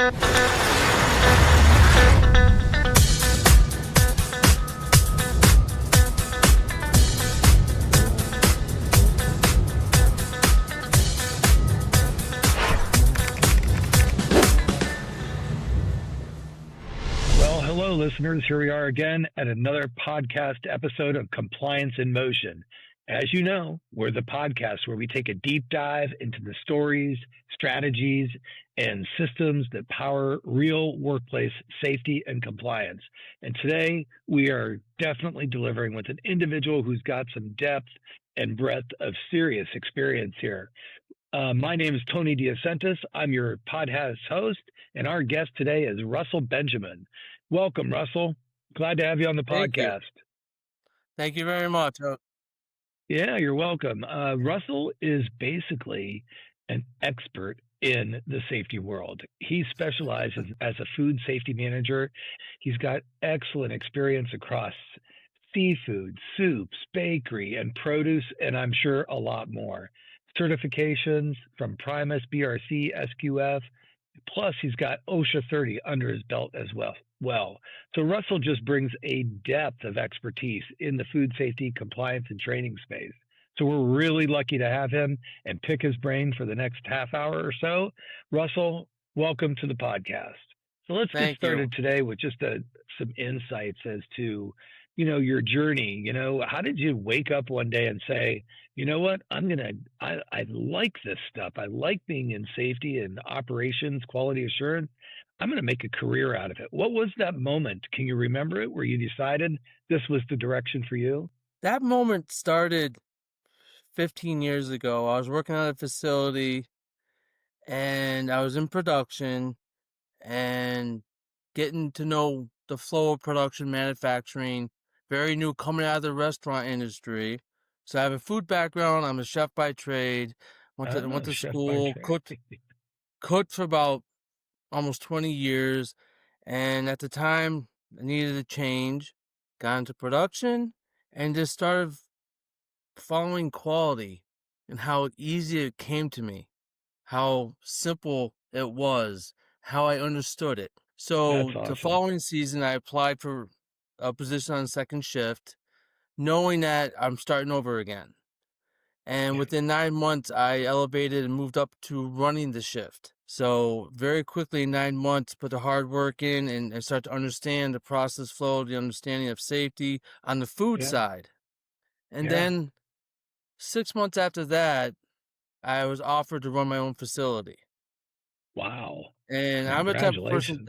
Well, hello, listeners. Here we are again at another podcast episode of Compliance in Motion. As you know, we're the podcast where we take a deep dive into the stories, strategies, and systems that power real workplace safety and compliance. And today, we are definitely delivering with an individual who's got some depth and breadth of serious experience here. My name is Tony DeSantis. I'm your podcast host, and our guest today is Russell Benjamin. Welcome, Russell. Glad to have you on the podcast. Thank you very much. Yeah, you're welcome. Russell is basically an expert in the safety world. He specializes as a food safety manager. He's got excellent experience across seafood, soups, bakery, and produce, and I'm sure a lot more. Certifications from Primus, BRC, SQF, plus he's got OSHA 30 under his belt as well. So Russell just brings a depth of expertise in the food safety, compliance, and training space. So we're really lucky to have him and pick his brain for the next half hour or so. Russell, welcome to the podcast. So let's get started today with just some insights as to, your journey. How did you wake up one day and say, you know what, I like this stuff. I like being in safety and operations, quality assurance. I'm going to make a career out of it. What was that moment? Can you remember it where you decided this was the direction for you? That moment started 15 years ago. I was working on a facility and I was in production and getting to know the flow of production, manufacturing, very new, coming out of the restaurant industry. So I have a food background. I'm a chef by trade. Went to school, cooked for about almost 20 years. And at the time, I needed a change. Got into production and just started following quality and how easy it came to me, how simple it was, how I understood it. So That's awesome. The following season, I applied for a position on second shift, knowing that I'm starting over again. And within 9 months, I elevated and moved up to running the shift. So very quickly, 9 months, put the hard work in and start to understand the process flow, the understanding of safety on the food side. And then 6 months after that, I was offered to run my own facility. Wow. And I'm the type of person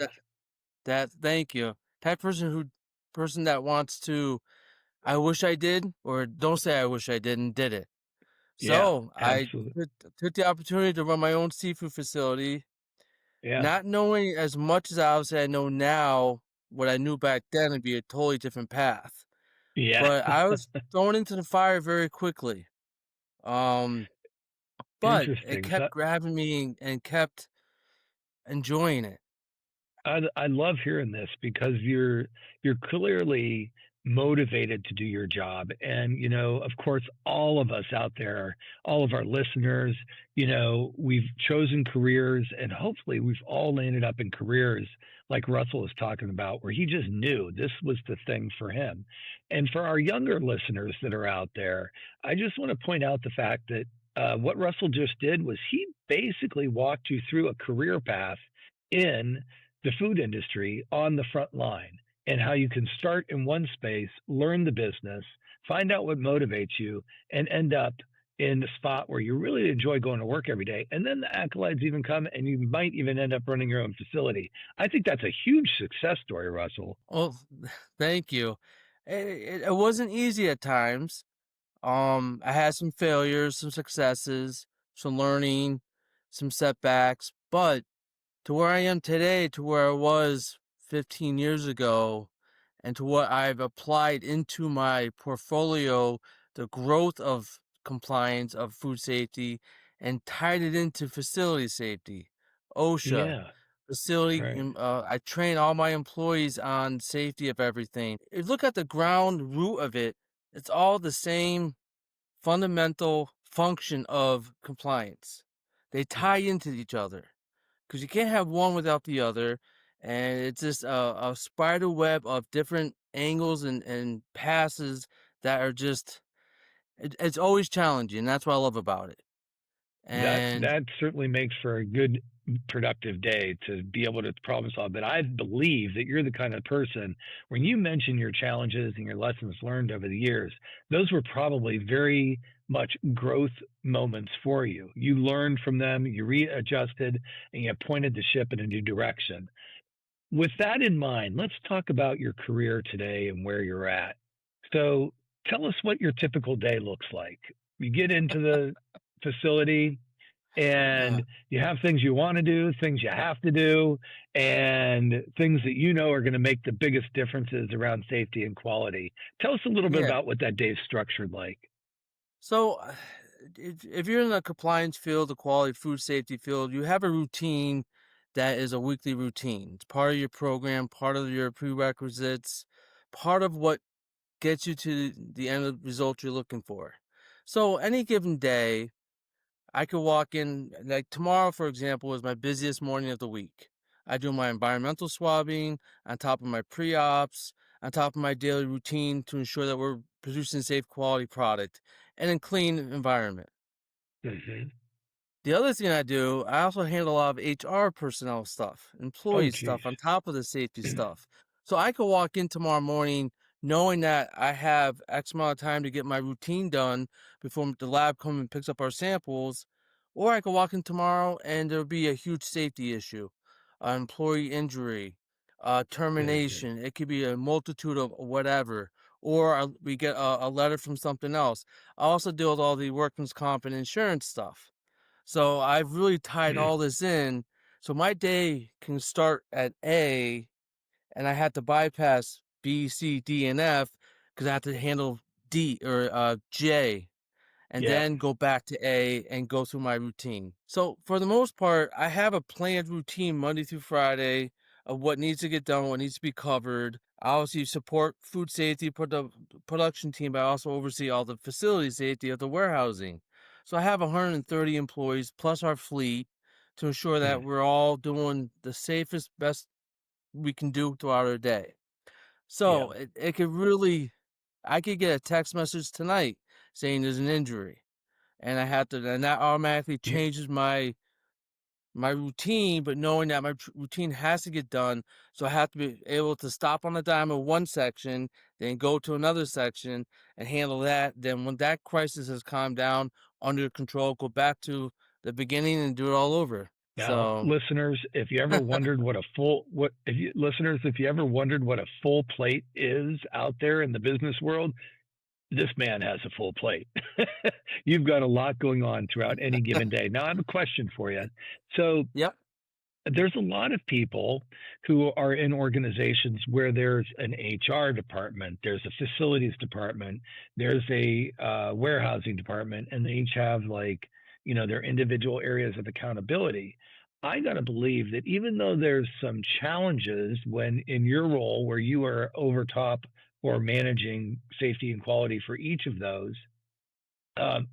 that thank you. Type of person that wants to, I wish I did, or don't say I wish I did and did it. So I took the opportunity to run my own seafood facility, not knowing as much as obviously I know now. What I knew back then would be a totally different path. But I was thrown into the fire very quickly. But it kept grabbing me and kept enjoying it. I love hearing this because you're clearly motivated to do your job. And, of course, all of us out there, all of our listeners, we've chosen careers and hopefully we've all landed up in careers like Russell was talking about, where he just knew this was the thing for him. And for our younger listeners that are out there, I just want to point out the fact that what Russell just did was he basically walked you through a career path in the food industry on the front line, and how you can start in one space, learn the business, find out what motivates you, and end up in the spot where you really enjoy going to work every day. And then the accolades even come, and you might even end up running your own facility. I think that's a huge success story, Russell. Well, thank you. It wasn't easy at times. I had some failures, some successes, some learning, some setbacks, but to where I am today, to where I was 15 years ago, and to what I've applied into my portfolio, the growth of compliance of food safety, and tied it into facility safety, OSHA, facility. I train all my employees on safety of everything. If you look at the ground root of it, it's all the same fundamental function of compliance. They tie into each other. because you can't have one without the other. And it's just a spider web of different angles and passes that are just, it's always challenging. That's what I love about it. And That certainly makes for a good productive day to be able to problem solve. But I believe that you're the kind of person, when you mention your challenges and your lessons learned over the years, those were probably very much growth moments for you. You learned from them, you readjusted, and you pointed the ship in a new direction. With that in mind, let's talk about your career today and where you're at. So tell us what your typical day looks like. You get into the facility uh, and you have things you want to do, things you have to do, and things that you know are going to make the biggest differences around safety and quality. Tell us a little bit yeah. about what that day's structured like. So, if you're in the compliance field, the quality food safety field, you have a routine that is a weekly routine. It's part of your program, part of your prerequisites, part of what gets you to the end of the result you're looking for. So, any given day, I could walk in, like tomorrow, for example, is my busiest morning of the week. I do my environmental swabbing on top of my pre-ops, on top of my daily routine to ensure that we're producing safe quality product and in clean environment. Hmm. The other thing I do, I also handle a lot of HR personnel stuff, Oh, employee geez. stuff on top of the safety stuff. So I could walk in tomorrow morning knowing that I have X amount of time to get my routine done before the lab comes and picks up our samples. Or I could walk in tomorrow and there'll be a huge safety issue, employee injury, Hmm. termination. It could be a multitude of whatever. Or we get a letter from something else. I also deal with all the workman's comp and insurance stuff. So I've really tied all this in. So my day can start at A and I had to bypass B, C, D, and F because I had to handle D or J and Yeah. then go back to A and go through my routine. So for the most part, I have a planned routine Monday through Friday of what needs to get done, what needs to be covered. I obviously support food safety production team, but I also oversee all the facility safety of the warehousing. So I have 130 employees plus our fleet to ensure that Mm. we're all doing the safest, best we can do throughout our day. Yeah. So it could really, I could get a text message tonight saying there's an injury and I have to, and that automatically Yeah. changes my routine, but knowing that my routine has to get done, so I have to be able to stop on the dime of one section, then go to another section and handle that. Then when that crisis has calmed down, under control, go back to the beginning and do it all over. Now, So, listeners, if you ever wondered what a full what if you listeners, if you ever wondered what a full plate is out there in the business world, this man has a full plate. You've got a lot going on throughout any given day. Now, I have a question for you. So, yep, there's a lot of people who are in organizations where there's an HR department, there's a facilities department, there's a warehousing department, and they each have like, their individual areas of accountability. I got to believe that even though there's some challenges when in your role where you are over top or managing safety and quality for each of those,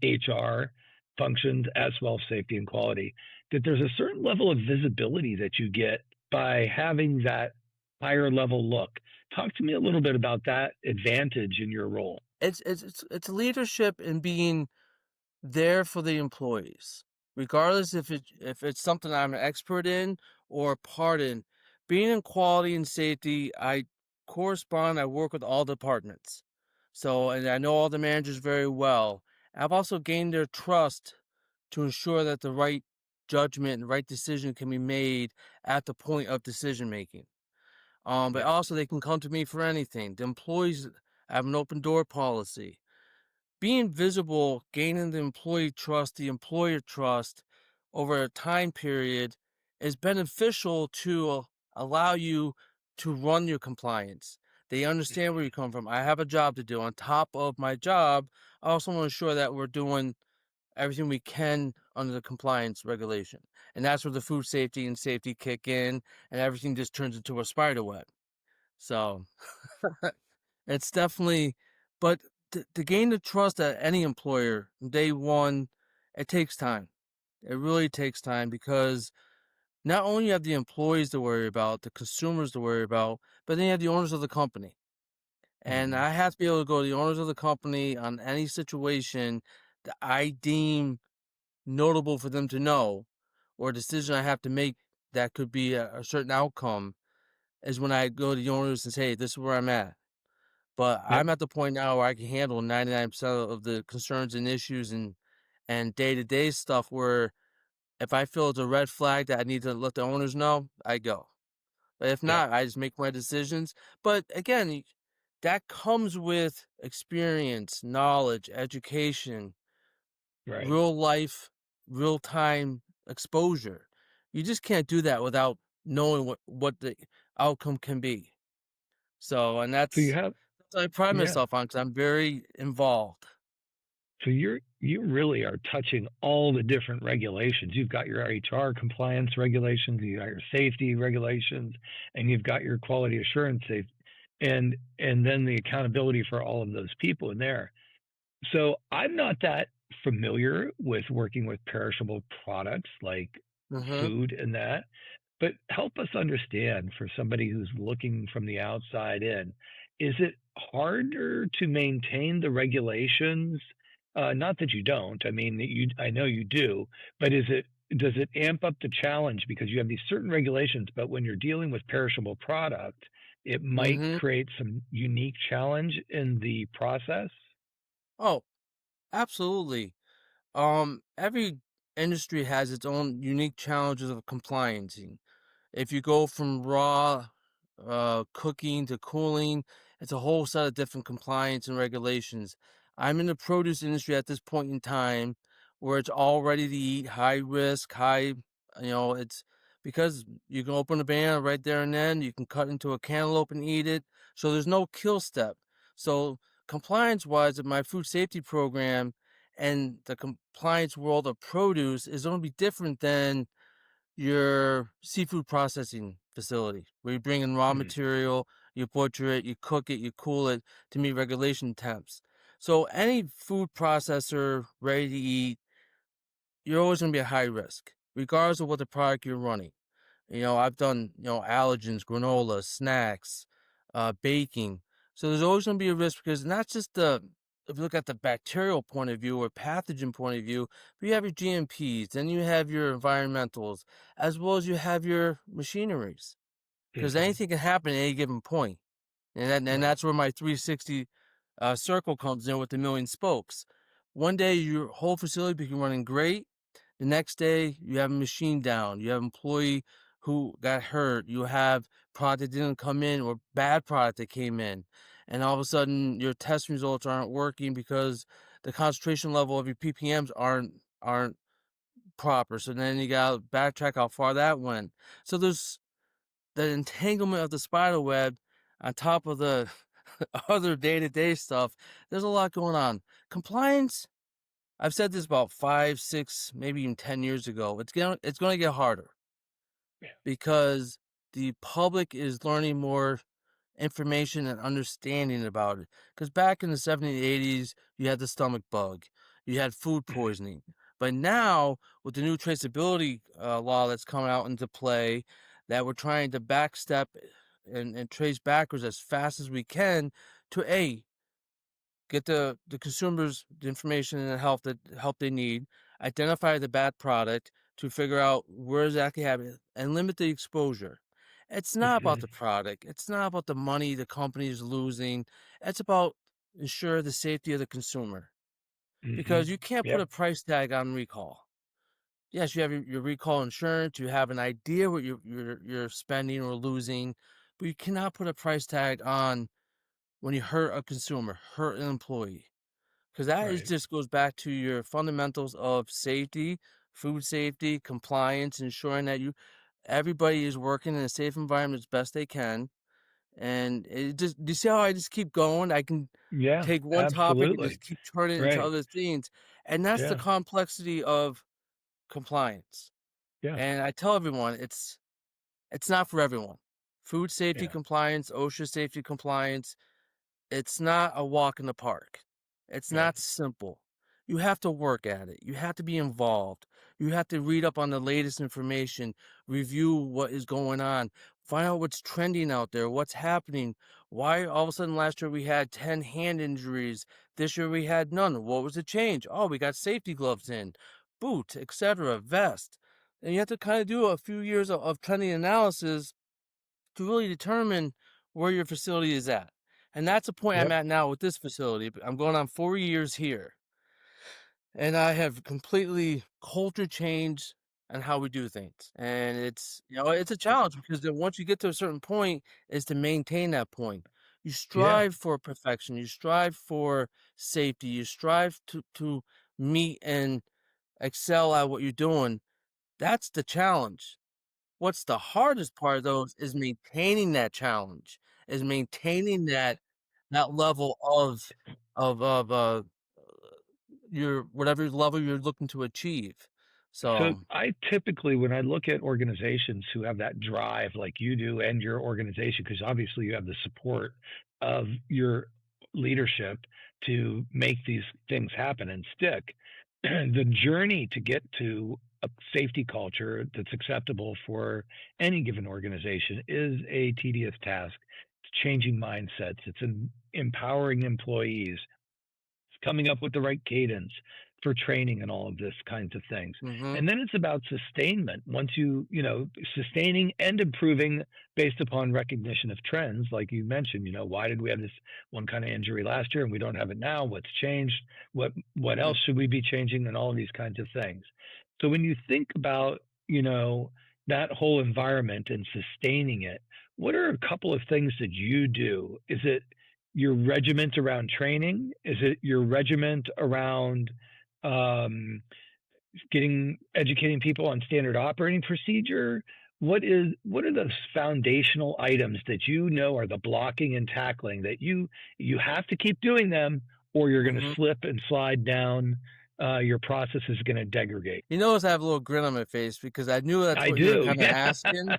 HR functions as well as safety and quality, that there's a certain level of visibility that you get by having that higher level look. Talk to me a little bit about that advantage in your role. it's leadership and being there for the employees, regardless if it's something I'm an expert in or a part in. Being in quality and safety, I correspond. I work with all departments, so and I know all the managers very well. I've also gained their trust to ensure that the right judgment and right decision can be made at the point of decision making. But Yeah. also they can come to me for anything. The employees have an open door policy. Being visible, gaining the employee trust, the employer trust over a time period is beneficial to allow you to run your compliance. They understand where you come from. I have a job to do. On top of my job, I also want to ensure that we're doing everything we can under the compliance regulation. And that's where the food safety and safety kick in, and everything just turns into a spider web. So it's definitely, but to gain the trust of any employer from day one, it takes time. It really takes time because not only you have the employees to worry about, the consumers to worry about, but then you have the owners of the company. And Mhm. I have to be able to go to the owners of the company on any situation that I deem notable for them to know, or a decision I have to make that could be a certain outcome is when I go to the owners and say, "Hey, this is where I'm at." But Yep. I'm at the point now where I can handle 99% of the concerns and issues and day-to-day stuff where if I feel it's a red flag that I need to let the owners know, I go. But if Yep. not, I just make my decisions. But again, that comes with experience, knowledge, education, Right. real life, real time exposure. You just can't do that without knowing what the outcome can be. So, and So you that's have what I pride yeah. myself on because I'm very involved. So you really are touching all the different regulations. You've got your HR compliance regulations, you got your safety regulations, and you've got your quality assurance safe and then the accountability for all of those people in there. So I'm not that familiar with working with perishable products like Hmm. food and that, but help us understand for somebody who's looking from the outside in, is it harder to maintain the regulations? Not that you don't. I mean, I know you do, but does it amp up the challenge because you have these certain regulations, but when you're dealing with perishable product, it might Hmm. create some unique challenge in the process? Oh, absolutely. Every industry has its own unique challenges of compliance. If you go from raw cooking to cooling, it's a whole set of different compliance and regulations. I'm in the produce industry at this point in time where it's all ready to eat, high risk, it's because you can open a banana right there and then, you can cut into a cantaloupe and eat it. So there's no kill step. So compliance wise, my food safety program and the compliance world of produce is going to be different than your seafood processing facility where you bring in raw Mm, material, you butcher it, you cook it, you cool it to meet regulation temps. So any food processor ready to eat, you're always going to be at high risk, regardless of what the product you're running. I've done, allergens, granola, snacks, baking. So there's always going to be a risk because not just if you look at the bacterial point of view or pathogen point of view, but you have your GMPs, then you have your environmentals, as well as you have your machineries. Because mhm. anything can happen at any given point. And Right. that's where my 360 circle comes in with the million spokes. One day your whole facility can be running great. The next day you have a machine down. You have employee who got hurt. You have product that didn't come in or bad product that came in. And all of a sudden your test results aren't working because the concentration level of your ppms aren't proper. So then you gotta backtrack how far that went. So there's the entanglement of the spider web on top of the other day-to-day stuff. There's a lot going on. Compliance, I've said this about 5, 6, maybe even 10 years ago. It's gonna get harder Yeah. because the public is learning more information and understanding about it. Because back in the 70s, 80s, you had the stomach bug, you had food Mhm. poisoning. But now, with the new traceability law that's coming out into play, that we're trying to backstep and trace backwards as fast as we can to get the consumers the information and the help they need, identify the bad product to figure out where exactly happening and limit the exposure. It's not about Mhm. the product. It's not about the money the company is losing. It's about ensure the safety of the consumer because Mhm. you can't put Yep. a price tag on recall. Yes, you have your recall insurance. You have an idea what you're spending or losing, but you cannot put a price tag on when you hurt a consumer, hurt an employee. 'Cause that is Right. just goes back to your fundamentals of safety, food safety, compliance, ensuring that everybody is working in a safe environment as best they can, and it just do you see how I just keep going? I can Yeah, take one topic and absolutely. just keep turning it into Right. other things, and that's the Yeah. complexity of compliance, Yeah. and I tell everyone it's not for everyone. Food safety Yeah. compliance, OSHA safety compliance, it's not a walk in the park. It's Right. not simple. you have to work at it. You have to be involved. You have to read up on the latest information, review what is going on, find out what's trending out there, what's happening. Why all of a sudden last year we had 10 hand injuries, this year we had none. What was the change? Oh, we got safety gloves in, boot, etc., vest. And you have to kind of do a few years of trending analysis to really determine where your facility is at. And that's the point I'm Yep. at now with this facility. I'm going on 4 years here. And I have completely culture changed on how we do things. And it's a challenge because then once you get to a certain point, is to maintain that point. You Yeah. strive for perfection. You strive for safety. You strive to meet and excel at what you're doing. That's the challenge. What's the hardest part, though, is maintaining that challenge, is maintaining that level of your whatever level you're looking to achieve. So So I typically, when I look at organizations who have that drive like you do and your organization, because obviously you have the support of your leadership to make these things happen and stick, the journey to get to a safety culture that's acceptable for any given organization is a tedious task. It's changing mindsets, it's empowering employees, coming up with the right cadence for training and all of this kinds of things. mhm, And then it's about sustainment. Once sustaining and improving based upon recognition of trends, like you mentioned, why did we have this one kind of injury last year and we don't have it now? What's changed? What mhm. else should we be changing and all of these kinds of things. So when you think about, that whole environment and sustaining it, what are a couple of things that you do? Is it your regiment around training? Is it your regiment around um, educating people on standard operating procedure? What are those foundational items that are the blocking and tackling that you have to keep doing them, or you're going to Mhm. slip and slide down? Your process is going to degrade. You notice I have a little grin on my face because I knew that's I what you were do, kinda yeah. asking.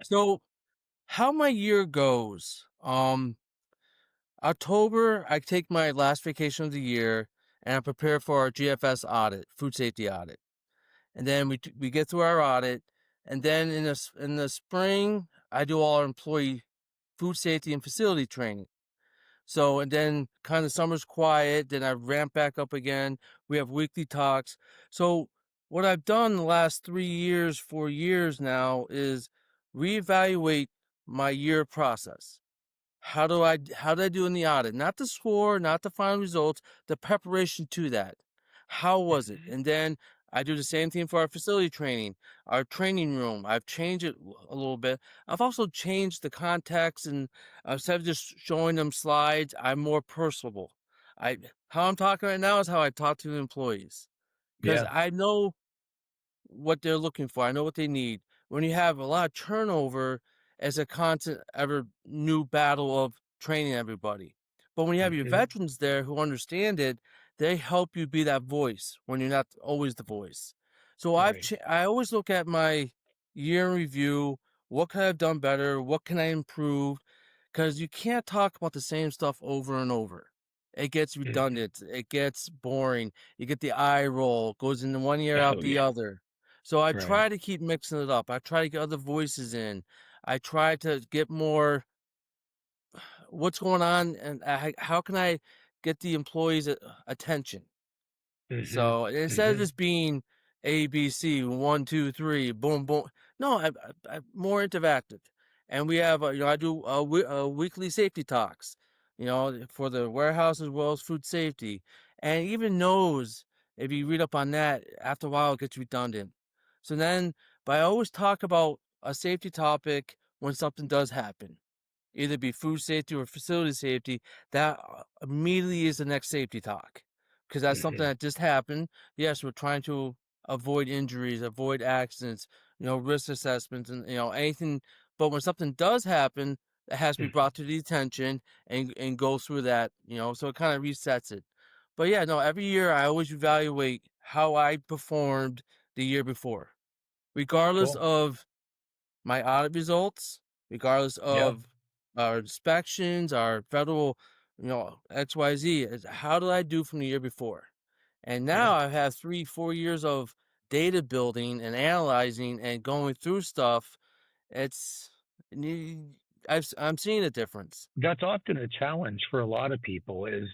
So, how my year goes, October, I take my last vacation of the year, and I prepare for our GFS audit, food safety audit. And then we get through our audit, and then in the spring, I do all our employee food safety and facility training. So, and then kind of summer's quiet, then I ramp back up again. We have weekly talks. So, what I've done the last 3 years, 4 years now is reevaluate my year process. How did I do in the audit? Not the score, not the final results, the preparation to that. How was it? And then I do the same thing for our facility training, our training room. I've changed it a little bit. I've also changed the context, and instead of just showing them slides, I'm more personable. I How I'm talking right now is how I talk to the employees because Yeah. I know what they're looking for. I know what they need. When you have a lot of turnover, it's a constant, ever new battle of training everybody. But when you have your Mhm. veterans there who understand it, they help you be that voice when you're not always the voice. So Right. I always look at my year in review. What could I have done better? What can I improve? Because you can't talk about the same stuff over and over. It gets Mhm. redundant. It gets boring. You get the eye roll, goes in one ear out Oh the yeah. other. So I Right. try to keep mixing it up. I try to get other voices in. I try to get more what's going on and how can I get the employees' attention. Hmm. So instead of Hmm. just being A, B, C, one, two, three, boom, boom. No, I'm more interactive, and we have I do weekly safety talks, for the warehouse as well as food safety, and even knows if you read up on that, after a while it gets redundant. So then, but I always talk about a safety topic when something does happen, either be food safety or facility safety, that immediately is the next safety talk because that's something Hmm. that just happened. Yes, we're trying to avoid injuries, avoid accidents, risk assessments, and anything. But when something does happen, it has to be brought to the attention and go through that. So it kind of resets it. But yeah, no, every year I always evaluate how I performed the year before, regardless Cool. of my audit results, regardless Yeah. of our inspections, our federal, XYZ, is how did I do from the year before? And Yeah. now I've had 3, 4 years of data building and analyzing and going through stuff. It's ne I'm seeing a difference. That's often a challenge for a lot of people is,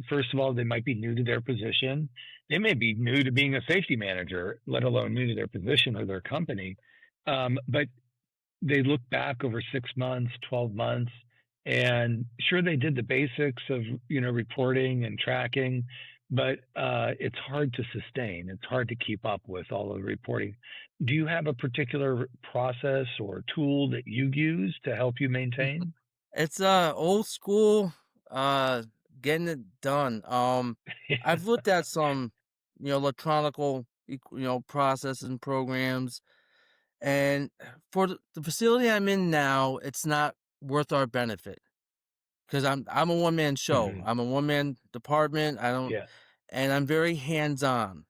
first of all, they might be new to their position. They may be new to being a safety manager, let alone new to their position or their company. But they look back over 6 months, 12 months, and sure they did the basics of reporting and tracking, but it's hard to sustain. It's hard to keep up with all of the reporting. Do you have a particular process or tool that you use to help you maintain? It's, old school, uh, getting it done. I've looked at some, electronical, processes and programs, and for the facility I'm in now, it's not worth our benefit because I'm a one-man show. Hmm. I'm a one-man department. I don't Yeah, and I'm very hands-on.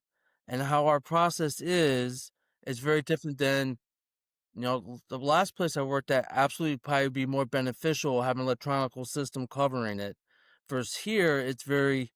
And how our process is very different than, the last place I worked at absolutely probably be more beneficial having an electronical system covering it. Versus here, it's very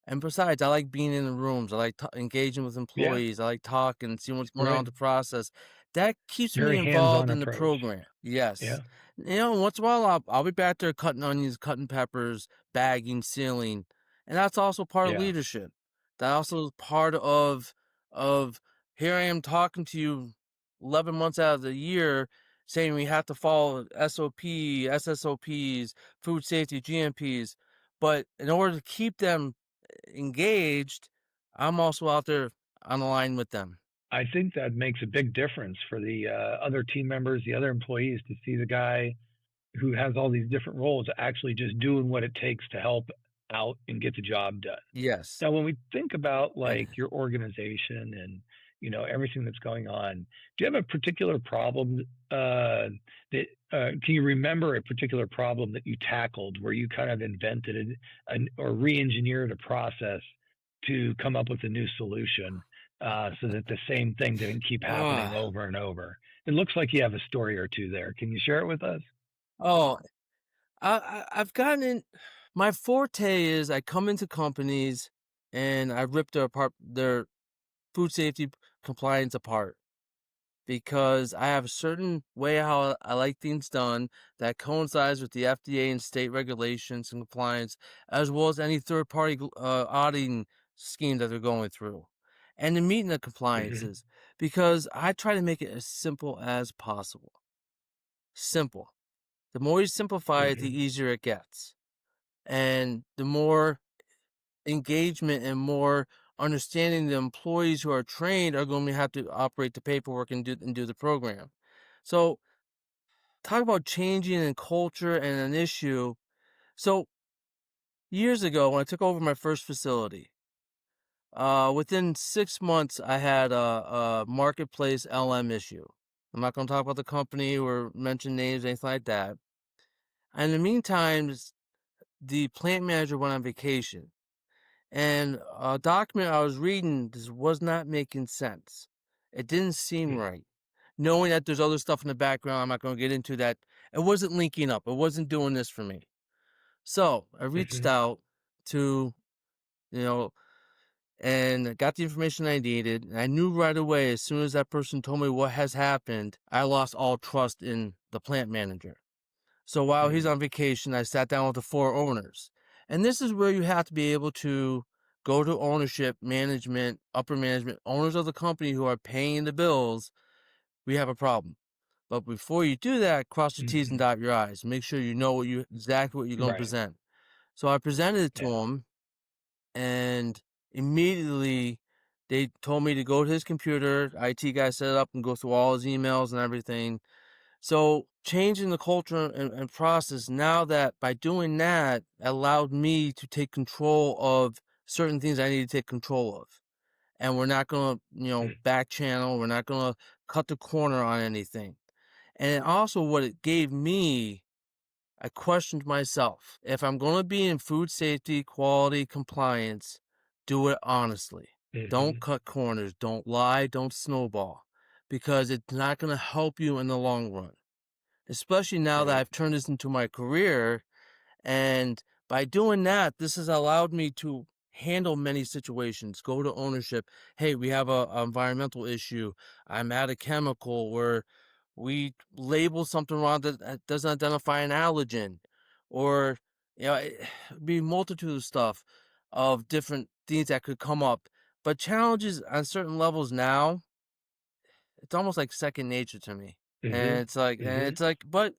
and besides, I like being in the rooms. I like engaging with yeah, employees. I like talking, seeing what's going on right. with the process. That keeps me Very hands-on involved in the approach. program. Yes. Yeah, Once in a while, I'll be back there cutting onions, cutting peppers, bagging, sealing. And that's also part of yeah. leadership. That also is part of here I am talking to you 11 months out of the year saying we have to follow SOP, SSOPs, food safety, GMPs. But in order to keep them engaged, I'm also out there on the line with them. I think that makes a big difference for the other team members, the other employees, to see the guy who has all these different roles actually just doing what it takes to help out and get the job done. Yes. Now, when we think about And like your organization and everything that's going on, do you have a particular problem that can you remember a particular problem that you tackled where you kind of invented or re-engineered a process to come up with a new solution so that the same thing didn't keep happening uh, over and over? It looks like you have a story or two there. Can you share it with us? oh, I've gotten in. My forte is I come into companies and I rip their food safety compliance apart because I have a certain way how I like things done that coincides with the FDA and state regulations and compliance, as well as any third party auditing scheme that they're going through, and the meeting the Hmm. compliances because I try to make it as simple as possible. Simple. The more you simplify it, the Hmm. easier it gets. And the more engagement and more understanding the employees who are trained are going to have to operate the paperwork and do the program. So talk about changing in culture and an issue. So years ago, when I took over my first facility, within 6 months, I had a marketplace LM issue. I'm not going to talk about the company or mention names, anything like that. And in the meantime, the plant manager went on vacation. And a document I was reading just was not making sense. It didn't seem right. Knowing that there's other stuff in the background, I'm not going to get into that. It wasn't linking up. It wasn't doing this for me. So I reached Hmm. out to, you know, and got the information I needed. And I knew right away, as soon as that person told me what has happened, I lost all trust in the plant manager. So while he's Hmm. on vacation, I sat down with the 4 owners. And this is where you have to be able to go to ownership, management, upper management, owners of the company who are paying the bills. We have a problem. But before you do that, cross your T's and Hmm. dot your I's. Make sure you know exactly what you're going to Right. present. So I presented it to Yeah. him, and immediately they told me to go to his computer. IT guy set it up and go through all his emails and everything. So changing the culture and process now that by doing that allowed me to take control of certain things I need to take control of. And we're not going to, back channel. We're not going to cut the corner on anything. And also what it gave me, I questioned myself. If I'm going to be in food safety, quality, compliance, do it honestly. Don't Hmm. cut corners. Don't lie. Don't snowball because it's not going to help you in the long run, especially now that Right. I've turned this into my career. And by doing that, this has allowed me to handle many situations, go to ownership. Hey, we have a environmental issue. I'm at a chemical where we label something wrong that doesn't identify an allergen, or be a multitude of stuff of different things that could come up. But challenges on certain levels now, it's almost like second nature to me. Hmm. And Hmm. it's like, but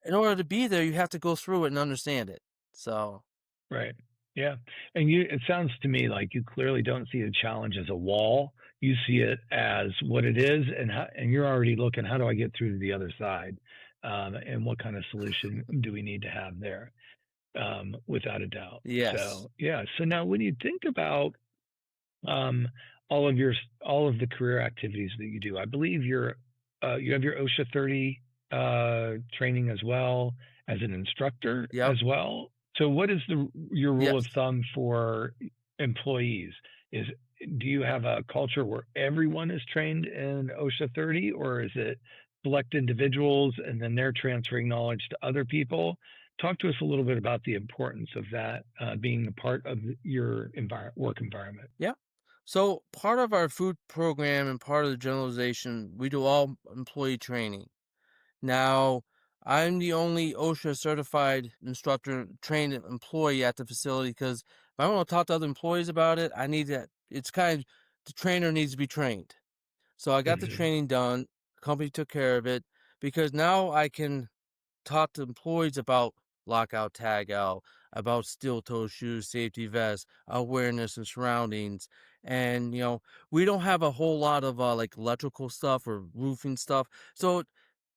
in order to be there, you have to go through it and understand it. So Right. Yeah. And it sounds to me like you clearly don't see a challenge as a wall. You see it as what it is, and you're already looking, how do I get through to the other side? And what kind of solution do we need to have there? Without a doubt. yes, So, yeah. So now when you think about um, all of the career activities that you do. I believe you have your OSHA 30 training as well as an instructor yep, as well. So what is your rule of yes. thumb for employees? Is Do you have a culture where everyone is trained in OSHA 30, or is it select individuals and then they're transferring knowledge to other people? Talk to us a little bit about the importance of that being a part of your work environment. Yeah. So part of our food program and part of the generalization, we do all employee training. Now, I'm the only OSHA certified instructor trained employee at the facility because if I want to talk to other employees about it, I need that. It's kind of the trainer needs to be trained. So I got the Hmm. training done. The company took care of it because now I can talk to employees about lockout, tag out, about steel toe shoes, safety vests, awareness and surroundings. And, we don't have a whole lot of like electrical stuff or roofing stuff. So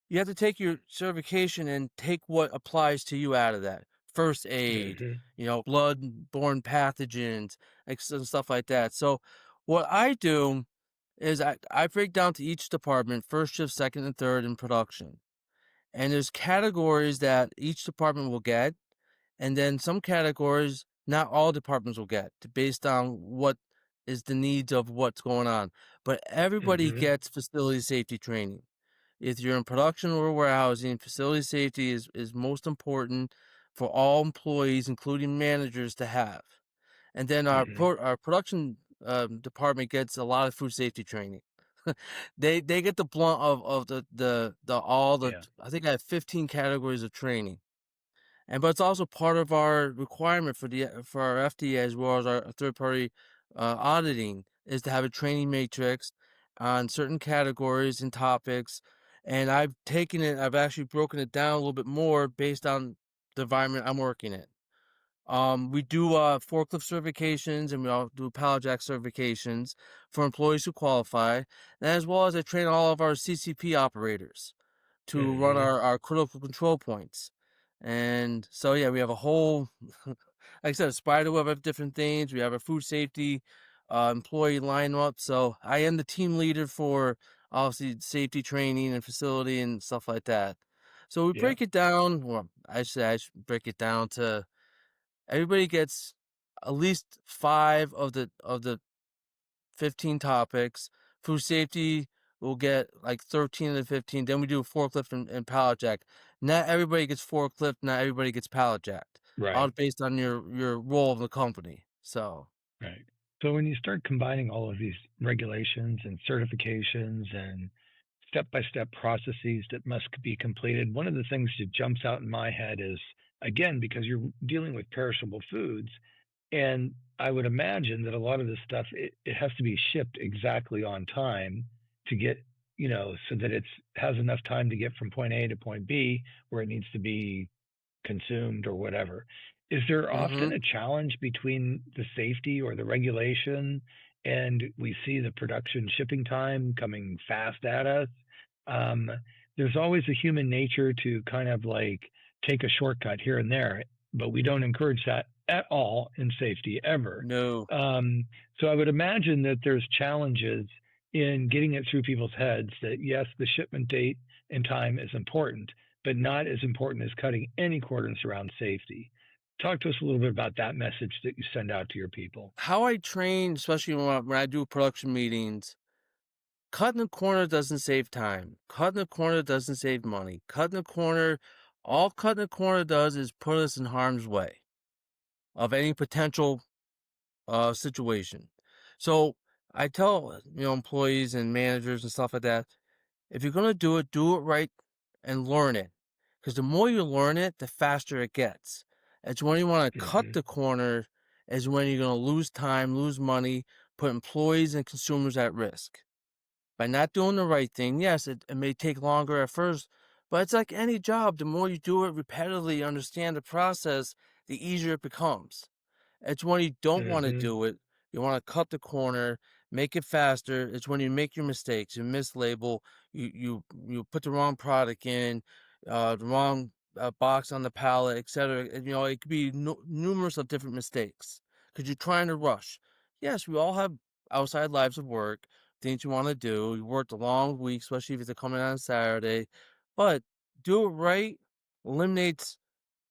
you have to take your certification and take what applies to you out of that. First aid, Hmm. blood-borne pathogens, like stuff like that. So what I do is I break down to each department, first shift, second, and third in production. And there's categories that each department will get, and then some categories not all departments will get based on what is the needs of what's going on. But everybody Hmm. gets facility safety training. If you're in production or warehousing, facility safety is most important for all employees, including managers, to have. And then Hmm. our production department gets a lot of food safety training. They get the blunt of the all the Yeah. I think I have 15 categories of training. And but it's also part of our requirement for our FDA as well as our third party auditing is to have a training matrix on certain categories and topics. And I've actually broken it down a little bit more based on the environment I'm working in. We do forklift certifications and we all do pallet jack certifications for employees who qualify, and as well as I train all of our CCP operators to run Hmm. our critical control points. And so, yeah, we have a whole, like I said, a spider web of different things. We have a food safety employee lineup. So I am the team leader for obviously safety training and facility and stuff like that. So we Yeah. break it down. Well, I should break it down to everybody gets at least 5 of the 15 topics. Food safety will get like 13 of the 15. Then we do forklift and pallet jack. Not everybody gets forklift, not everybody gets pallet jacked. All Right. based on your role in the company. So, Right. So when you start combining all of these regulations and certifications and step-by-step processes that must be completed, one of the things that jumps out in my head is, again, because you're dealing with perishable foods, and I would imagine that a lot of this stuff it has to be shipped exactly on time to get, so that it's has enough time to get from point A to point B where it needs to be consumed or whatever. Is there often mhm. a challenge between the safety or the regulation and we see the production shipping time coming fast at us? Um, there's always a human nature to kind of like take a shortcut here and there, but we don't encourage that at all in safety ever. No. Um, so I would imagine that there's challenges in getting it through people's heads that yes, the shipment date and time is important, but not as important as cutting any corners around safety. Talk to us a little bit about that message that you send out to your people. How I train, especially when I do production meetings, cutting the corner doesn't save time. Cutting the corner doesn't save money. All cutting the corner does is put us in harm's way of any potential situation. So I tell employees and managers and stuff like that, if you're gonna do it right and learn it. Because the more you learn it, the faster it gets. It's when you want to cut Hmm. the corner is when you're gonna lose time, lose money, put employees and consumers at risk. By not doing the right thing, yes, it may take longer at first, but it's like any job. The more you do it repetitively, understand the process, the easier it becomes. It's when you don't wanna Hmm. do it, you wanna cut the corner, make it faster, it's when you make your mistakes, you mislabel, you put the wrong product in, the wrong, box on the pallet, etcetera, and, it could be numerous of different mistakes because 'cause you're trying to rush. Yes, we all have outside lives of work, things you wanna do, you worked a long week, especially if it's coming on Saturday, but do it right eliminates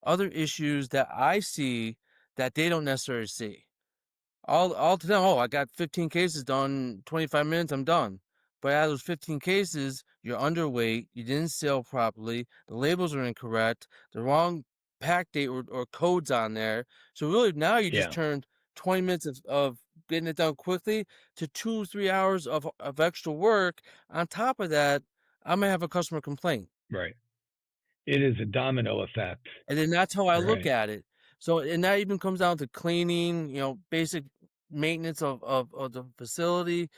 other issues that I see that they don't necessarily see. All to them, "Oh, I got 15 cases done, 25 minutes, I'm done." But out of those 15 cases, you're underweight, you didn't sell properly, the labels are incorrect, the wrong pack date or codes on there. So really now you just Yeah. turned 20 minutes of getting it done quickly to 2, 3 hours of extra work. On top of that, I may have a customer complaint. Right. It is a domino effect. And then that's how I look Right. at it. So and that even comes down to cleaning, basic maintenance of the facility.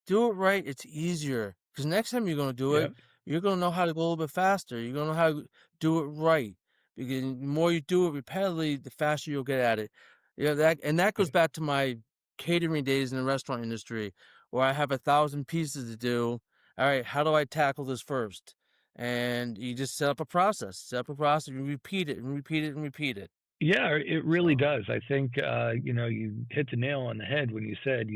Do it right, it's easier. Because next time you're gonna do it, Yep. you're gonna know how to go a little bit faster. You're gonna know how to do it right. Because the more you do it repetitively, the faster you'll get at it. That goes back to my catering days in the restaurant industry, where I have 1,000 pieces to do. All right, how do I tackle this first? And you just set up a process, you repeat it and repeat it and repeat it. Yeah, it really So, does. I think you hit the nail on the head when you said,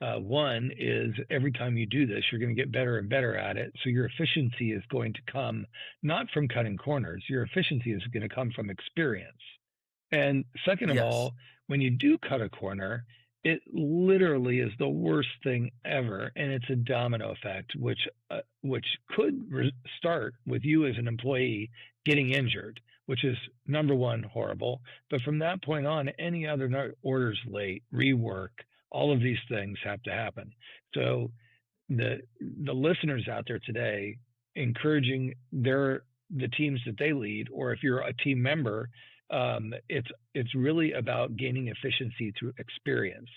one is every time you do this, you're going to get better and better at it. So your efficiency is going to come not from cutting corners. Your efficiency is going to come from experience. And second of yes, all, when you do cut a corner, it literally is the worst thing ever, and it's a domino effect, which could start with you as an employee getting injured, which is number one horrible. But from that point on, any other orders late, rework, all of these things have to happen. So the listeners out there today encouraging the teams that they lead, or if you're a team member, it's really about gaining efficiency through experience.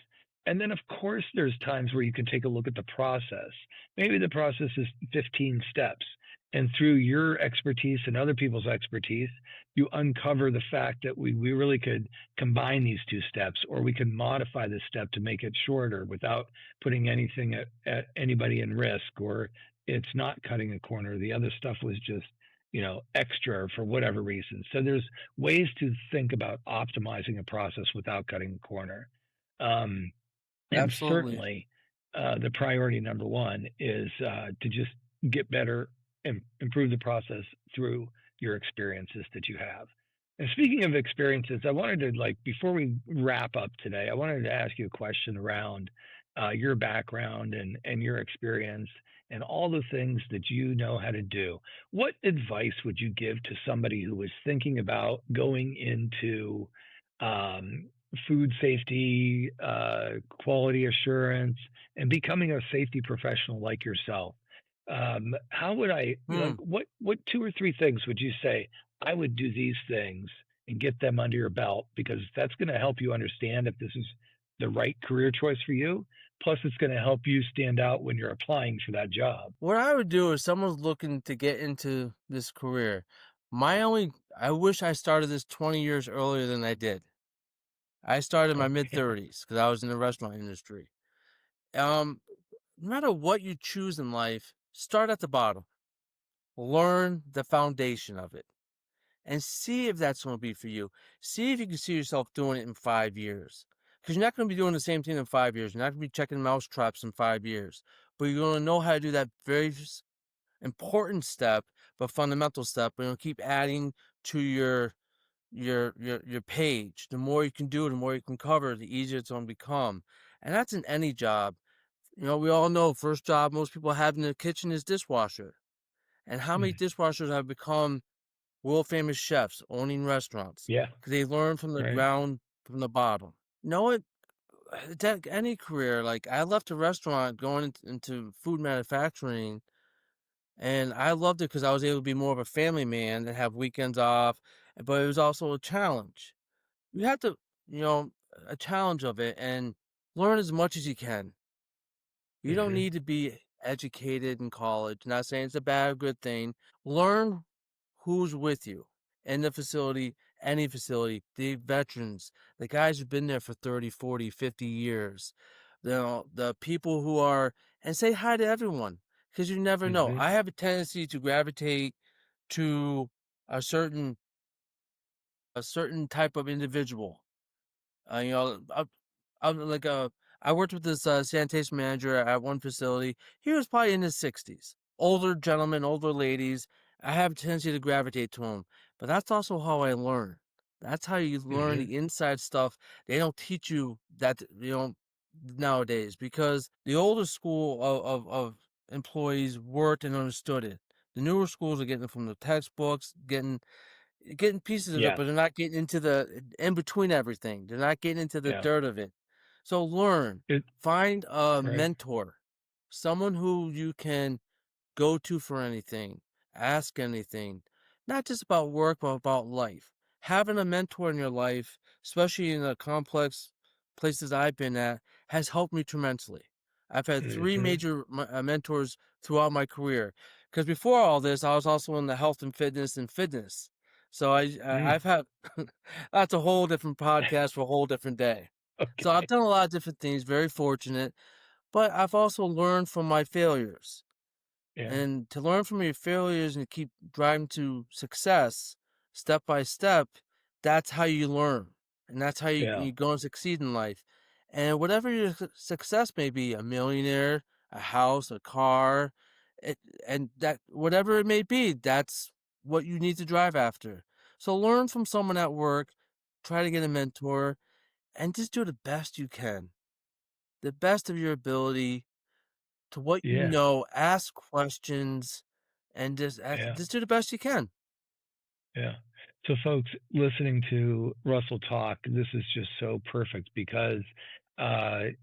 And then, of course, there's times where you can take a look at the process. Maybe the process is 15 steps, and through your expertise and other people's expertise, you uncover the fact that we really could combine these two steps, or we can modify this step to make it shorter without putting anything at anybody in risk, or it's not cutting a corner. The other stuff was just, extra for whatever reason. So there's ways to think about optimizing a process without cutting a corner. Um, and absolutely. certainly, the priority number one is to just get better and improve the process through your experiences that you have. And speaking of experiences, I wanted to, like, before we wrap up today, I wanted to ask you a question around your background and your experience and all the things that you know how to do. What advice would you give to somebody who was thinking about going into um, food safety, quality assurance, and becoming a safety professional like yourself? How would like, Hmm. what two or three things would you say I would do these things and get them under your belt, because that's going to help you understand if this is the right career choice for you. Plus, it's going to help you stand out when you're applying for that job. What I would do if someone's looking to get into this career, I wish I started this 20 years earlier than I did. I started in my mid Okay. 30s because I was in the restaurant industry. Um, no matter what you choose in life, start at the bottom, learn the foundation of it, and see if that's going to be for you. See if you can see yourself doing it in 5 years. Because you're not going to be doing the same thing in 5 years. You're not going to be checking mouse traps in 5 years. But you're going to know how to do that very important step, but fundamental step. And you'll keep adding to your page. The more you can do, the more you can cover, the easier it's going to become. And that's in any job. We all know first job most people have in the kitchen is dishwasher. And how many Mm. dishwashers have become world famous chefs owning restaurants Yeah. because they learn from the Right. ground, from the bottom. You know what? any career. Like I left a restaurant going into food manufacturing, and I loved it because I was able to be more of a family man and have weekends off. But it was also a challenge. You have to, you know, a challenge of it and learn as much as you can. You don't Hmm. need to be educated in college. Not saying it's a bad or good thing. Learn who's with you in the facility, any facility, the veterans, the guys who've been there for 30, 40, 50 years, the people who are, and say hi to everyone because you never know. Hmm. I have a tendency to gravitate to a certain type of individual. You know, I'm like I worked with this sanitation manager at one facility. He was probably in his 60s. Older gentlemen, older ladies. I have a tendency to gravitate to them, but that's also how I learn. That's how you learn Hmm. the inside stuff. They don't teach you that, nowadays, because the older school of employees worked and understood it. The newer schools are getting it from the textbooks, getting pieces of it, Yes. but they're not getting into the in between everything. They're not getting into the Yeah. dirt of it. So learn, It, find a right. mentor, someone who you can go to for anything, ask anything, not just about work, but about life. Having a mentor in your life, especially in the complex places I've been at, has helped me tremendously. I've had three Hmm. major mentors throughout my career. Because before all this, I was also in the health and fitness. So Mm. I've had that's a whole different podcast for a whole different day. So I've Okay. done a lot of different things, very fortunate, but I've also learned from my failures. Yeah. And to learn from your failures and keep driving to success step by step, that's how you learn. And that's how Yeah. you go and succeed in life. And whatever your success may be, a millionaire, a house, a car, it, and that whatever it may be, that's what you need to drive after. So learn from someone at work, try to get a mentor, and just do the best you can, the best of your ability to what you Yeah. know, ask questions, and Yeah. just do the best you can. Yeah. So, folks listening to Russell talk, this is just so perfect because an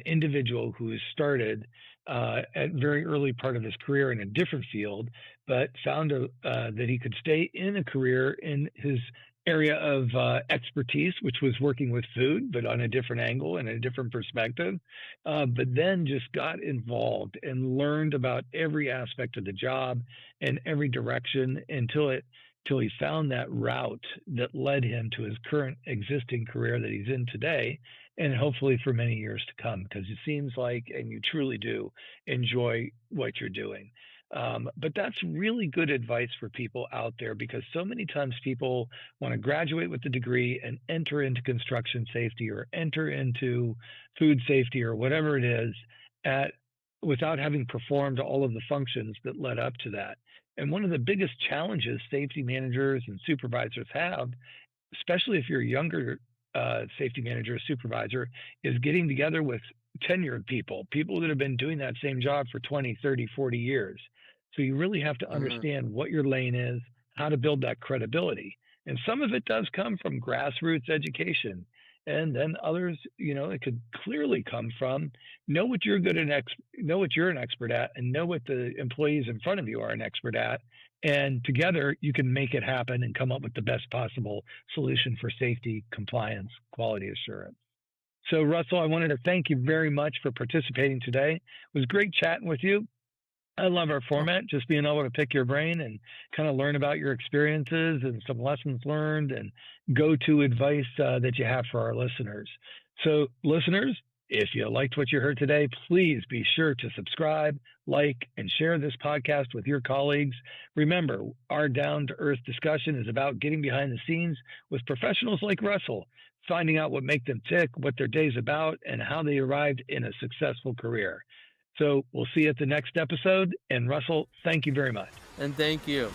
individual who has started at very early part of his career in a different field, but found that he could stay in a career in his area of expertise, which was working with food, but on a different angle and a different perspective. But then just got involved and learned about every aspect of the job in every direction until he found that route that led him to his current existing career that he's in today, and hopefully for many years to come, because it seems like, and you truly do enjoy what you're doing. But that's really good advice for people out there, because so many times people want to graduate with a degree and enter into construction safety or enter into food safety or whatever it is at without having performed all of the functions that led up to that. And one of the biggest challenges safety managers and supervisors have, especially if you're a younger safety manager or supervisor, is getting together with tenured people that have been doing that same job for 20, 30, 40 years. So you really have to Mhm. understand what your lane is, how to build that credibility. And some of it does come from grassroots education. And then others, it could clearly come from know what you're an expert at, and know what the employees in front of you are an expert at, and together you can make it happen and come up with the best possible solution for safety, compliance, quality assurance. So, Russell, I wanted to thank you very much for participating today. It was great chatting with you. I love our Oh, format, just being able to pick your brain and kind of learn about your experiences and some lessons learned and go to advice that you have for our listeners. So, listeners, if you liked what you heard today, please be sure to subscribe, like, and share this podcast with your colleagues. Remember, our down to earth discussion is about getting behind the scenes with professionals like Russell, finding out what makes them tick, what their day's about, and how they arrived in a successful career. So we'll see you at the next episode. And Russell, thank you very much. and thank you.